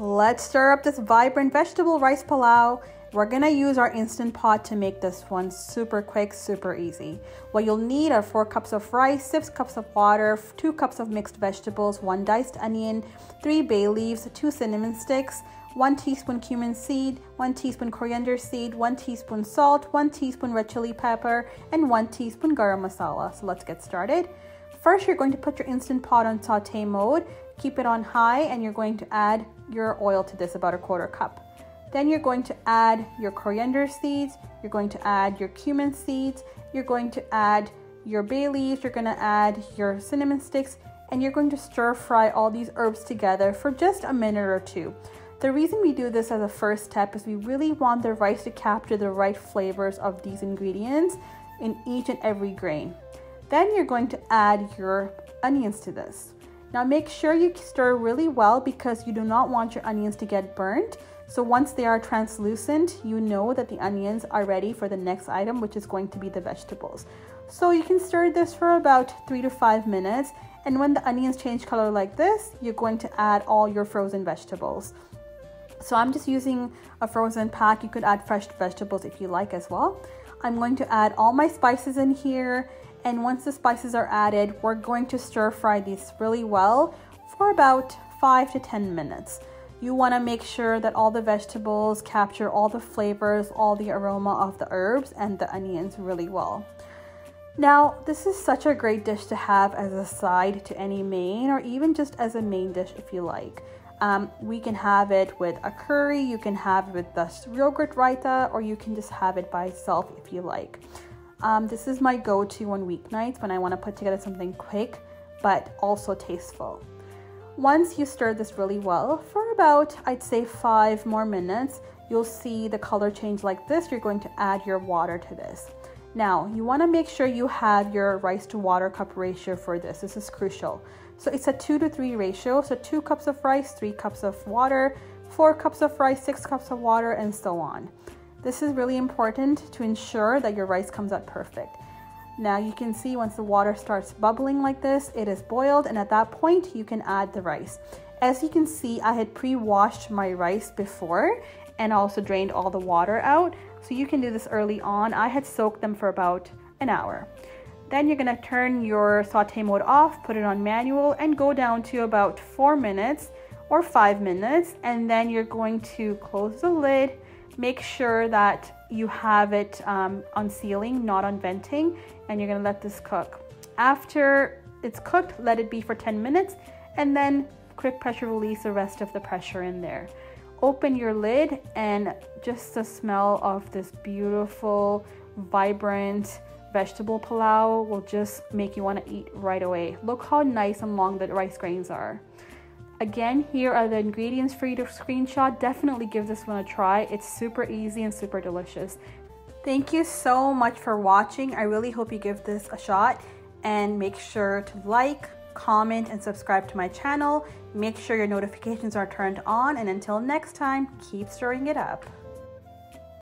Let's stir up this vibrant vegetable rice pilau. We're gonna use our Instant Pot to make this one super quick, super easy. What you'll need are 4 cups of rice, 6 cups of water, 2 cups of mixed vegetables, 1 diced onion, 3 bay leaves, 2 cinnamon sticks, 1 teaspoon cumin seed, 1 teaspoon coriander seed, 1 teaspoon salt, 1 teaspoon red chili pepper, and 1 teaspoon garam masala. So let's get started. First, you're going to put your Instant Pot on saute mode, keep it on high, and you're going to add your oil to this, about 1/4 cup. Then you're going to add your coriander seeds, you're going to add your cumin seeds, you're going to add your bay leaves, you're going to add your cinnamon sticks, and you're going to stir fry all these herbs together for just a minute or 2. The reason we do this as a first step is we really want the rice to capture the right flavors of these ingredients in each and every grain. Then you're going to add your onions to this. Now make sure you stir really well because you do not want your onions to get burnt. So once they are translucent, you know that the onions are ready for the next item, which is going to be the vegetables. So you can stir this for about 3 to 5 minutes. And when the onions change color like this, you're going to add all your frozen vegetables. So I'm just using a frozen pack. You could add fresh vegetables if you like as well. I'm going to add all my spices in here. And once the spices are added, we're going to stir fry these really well for about 5 to 10 minutes. You want to make sure that all the vegetables capture all the flavors, all the aroma of the herbs and the onions really well. Now, this is such a great dish to have as a side to any main, or even just as a main dish if you like. We can have it with a curry, you can have it with the yogurt raita, or you can just have it by itself if you like. This is my go-to on weeknights when I want to put together something quick but also tasteful. Once you stir this really well for about, I'd say 5 more minutes, you'll see the color change like this. You're going to add your water to this. Now, you want to make sure you have your rice to water cup ratio for this. This is crucial. So it's a 2 to 3 ratio. So 2 cups of rice, 3 cups of water, 4 cups of rice, 6 cups of water, and so on. This is really important to ensure that your rice comes out perfect. Now you can see once the water starts bubbling like this, it is boiled, and at that point you can add the rice. As you can see, I had pre-washed my rice before and also drained all the water out. So you can do this early on. I had soaked them for about an hour. Then you're gonna turn your saute mode off, put it on manual, and go down to about 4 minutes or 5 minutes. And then you're going to close the lid. Make sure that you have it on sealing, not on venting, and you're gonna let this cook. After it's cooked, let it be for 10 minutes, and then quick pressure release the rest of the pressure in there. Open your lid, and just the smell of this beautiful, vibrant vegetable pilau will just make you want to eat right away. Look how nice and long the rice grains are. Again, here are the ingredients for you to screenshot. Definitely give this one a try. It's super easy and super delicious. Thank you so much for watching. I really hope you give this a shot, and make sure to like, comment, and subscribe to my channel. Make sure your notifications are turned on, and until next time, keep stirring it up.